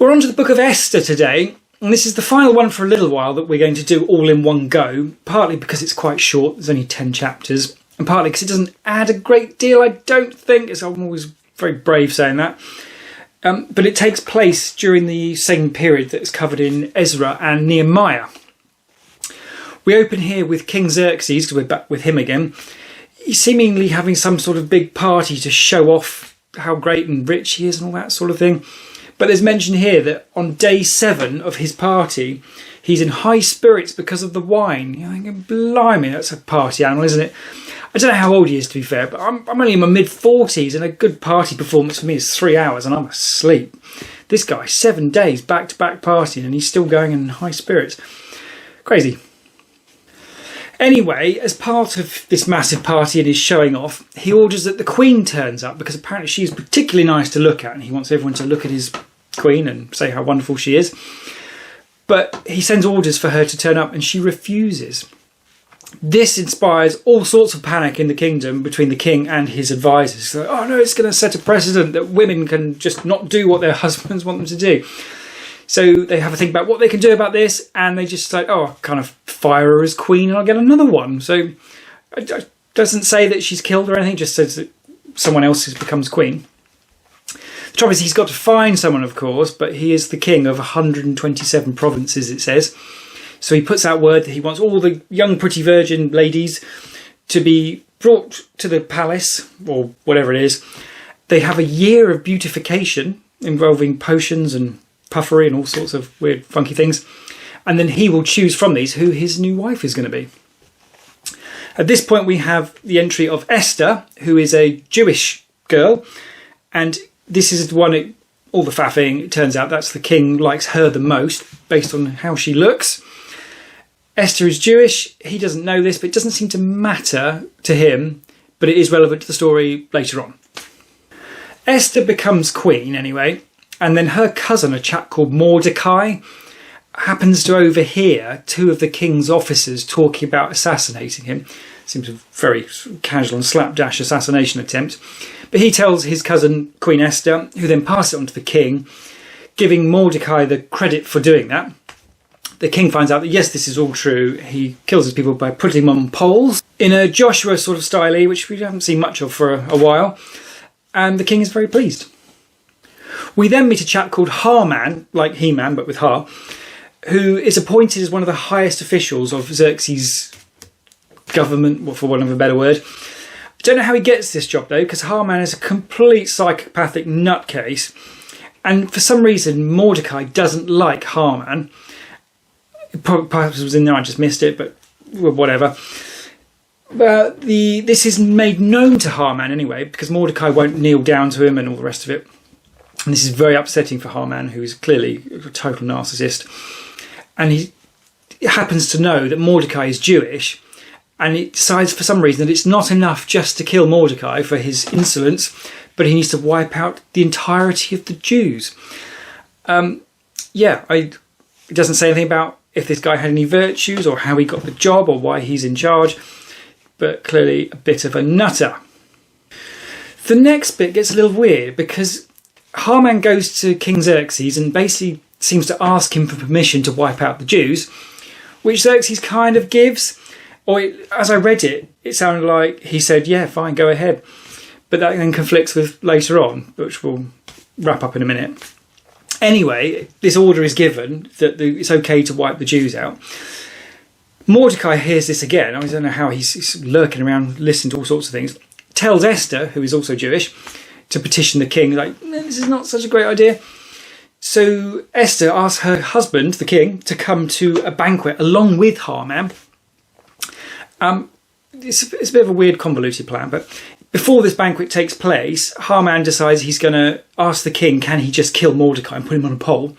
We're on to the book of Esther today, and this is the final one for a little while that we're going to do all in one go, partly because it's quite short, there's only 10 chapters, and partly because it doesn't add a great deal, I don't think, as I'm always very brave saying that. But it takes place during the same period that's covered in Ezra and Nehemiah. We open here with King Xerxes, because we're back with him again. He's seemingly having some sort of big party to show off how great and rich he is and all that sort of thing. But there's mention here that on day 7 of his party, he's in high spirits because of the wine. You're thinking, blimey, that's a party animal, isn't it? I don't know how old he is, to be fair, but I'm only in my mid-40s, and a good party performance for me is 3 hours, and I'm asleep. This guy, 7 days back-to-back partying, and he's still going in high spirits. Crazy. Anyway, as part of this massive party and his showing off, he orders that the Queen turns up, because apparently she's particularly nice to look at, and he wants everyone to look at his Queen and say how wonderful she is. But he sends orders for her to turn up, and she refuses. This inspires all sorts of panic in the kingdom between the king and his advisors. So, oh no, it's going to set a precedent that women can just not do what their husbands want them to do. So they have a think about what they can do about this, and they just say, oh, I'll kind of fire her as queen and I'll get another one. So it doesn't say that she's killed or anything, just says that someone else becomes queen. The trouble is he's got to find someone, of course, but he is the king of 127 provinces, it says. So he puts out word that he wants all the young pretty virgin ladies to be brought to the palace, or whatever it is. They have a year of beautification involving potions and puffery and all sorts of weird funky things. And then he will choose from these who his new wife is going to be. At this point we have the entry of Esther, who is a Jewish girl. And this is the one, all the faffing, it turns out that's the king likes her the most, based on how she looks. Esther is Jewish, he doesn't know this, but it doesn't seem to matter to him, but it is relevant to the story later on. Esther becomes queen anyway, and then her cousin, a chap called Mordecai, happens to overhear 2 of the king's officers talking about assassinating him. Seems a very casual and slapdash assassination attempt. But he tells his cousin, Queen Esther, who then passes it on to the king, giving Mordecai the credit for doing that. The king finds out that, yes, this is all true. He kills his people by putting them on poles in a Joshua sort of style, which we haven't seen much of for a while. And the king is very pleased. We then meet a chap called Haman, like He-Man, but with Ha, who is appointed as one of the highest officials of Xerxes' government, for want of a better word. I don't know how he gets this job, though, because Haman is a complete psychopathic nutcase. And for some reason, Mordecai doesn't like Haman. Perhaps it was in there, I just missed it, but whatever. This is made known to Haman anyway, because Mordecai won't kneel down to him and all the rest of it. And this is very upsetting for Haman, who is clearly a total narcissist. And he happens to know that Mordecai is Jewish, and he decides for some reason that it's not enough just to kill Mordecai for his insolence, but he needs to wipe out the entirety of the Jews. It doesn't say anything about if this guy had any virtues or how he got the job or why he's in charge, but clearly a bit of a nutter. The next bit gets a little weird because Haman goes to King Xerxes and basically seems to ask him for permission to wipe out the Jews, which Xerxes kind of gives. As I read it, it sounded like he said, yeah, fine, go ahead. But that then conflicts with later on, which we'll wrap up in a minute. Anyway, this order is given that it's okay to wipe the Jews out. Mordecai hears this again. I don't know how he's lurking around, listening to all sorts of things. Tells Esther, who is also Jewish, to petition the king, like, this is not such a great idea. So Esther asks her husband, the king, to come to a banquet along with Haman. It's a bit of a weird, convoluted plan, but before this banquet takes place, Haman decides he's going to ask the king, can he just kill Mordecai and put him on a pole?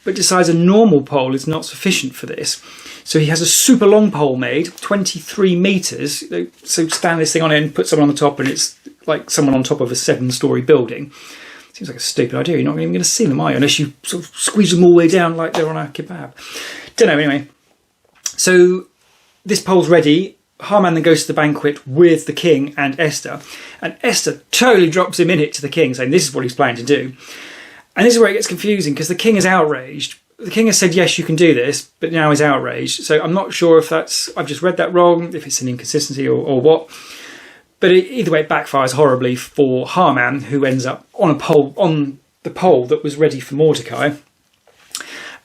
But decides a normal pole is not sufficient for this. So he has a super long pole made, 23 metres. So stand this thing on it and put someone on the top, and it's like someone on top of a 7-storey building. Seems like a stupid idea. You're not even going to see them, are you? Unless you sort of squeeze them all the way down like they're on a kebab. Don't know, anyway. So this pole's ready. Haman then goes to the banquet with the king and Esther. And Esther totally drops him in it to the king, saying this is what he's planning to do. And this is where it gets confusing, because the king is outraged. The king has said, yes, you can do this, but now he's outraged. So I'm not sure if I've just read that wrong, if it's an inconsistency or what. But either way, it backfires horribly for Haman, who ends up on the pole that was ready for Mordecai.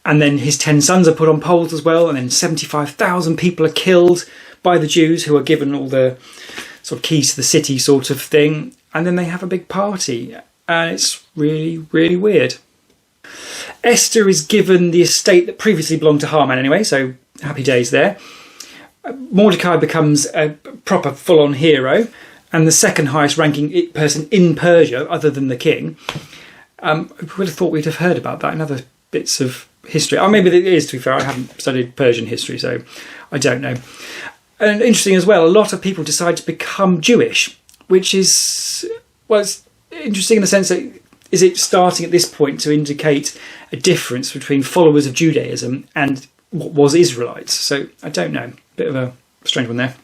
And then his 10 sons are put on poles as well. And then 75,000 people are killed by the Jews, who are given all the sort of keys to the city sort of thing. And then they have a big party. And it's really, really weird. Esther is given the estate that previously belonged to Haman anyway. So happy days there. Mordecai becomes a proper full-on hero. And the second highest ranking person in Persia, other than the king. We would have thought we'd have heard about that in other bits of history. Oh, maybe it is, to be fair. I haven't studied Persian history, so I don't know. And interesting as well, a lot of people decide to become Jewish, which is, well, it's interesting in the sense that is it starting at this point to indicate a difference between followers of Judaism and what was Israelites? So I don't know. Bit of a strange one there.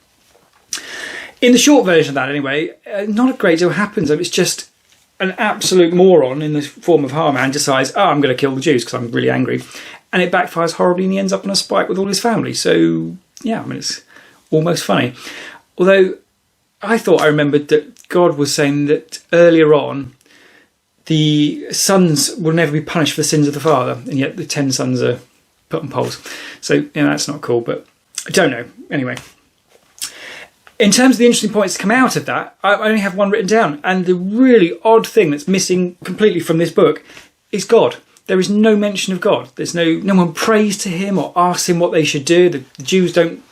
In the short version of that, anyway, not a great deal happens. It's just an absolute moron in the form of Haman decides, I'm going to kill the Jews because I'm really angry. And it backfires horribly and he ends up on a spike with all his family. So, yeah, I mean, it's almost funny. Although I thought I remembered that God was saying that earlier on, the sons will never be punished for the sins of the father. And yet the 10 sons are put on poles. So, that's not cool, but I don't know. Anyway. In terms of the interesting points to come out of that, I only have one written down. And the really odd thing that's missing completely from this book is God. There is no mention of God. There's no one prays to him or asks him what they should do. The Jews don't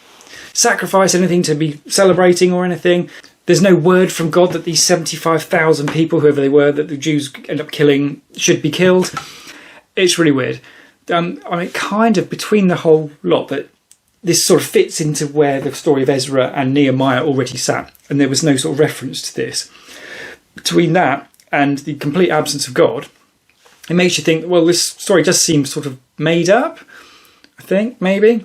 sacrifice anything to be celebrating or anything. There's no word from God that these 75,000 people, whoever they were, that the Jews end up killing, should be killed. It's really weird. I mean, kind of between the whole lot that this sort of fits into where the story of Ezra and Nehemiah already sat, and there was no sort of reference to this. Between that and the complete absence of God, it makes you think, well, this story just seems sort of made up, I think, maybe.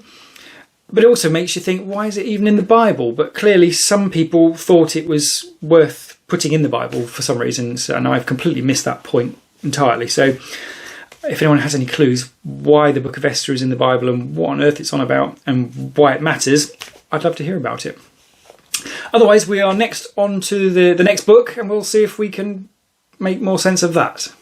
But it also makes you think, why is it even in the Bible? But clearly some people thought it was worth putting in the Bible for some reason, and I've completely missed that point entirely. So if anyone has any clues why the book of Esther is in the Bible and what on earth it's on about and why it matters, I'd love to hear about it. Otherwise, we are next on to the next book, and we'll see if we can make more sense of that.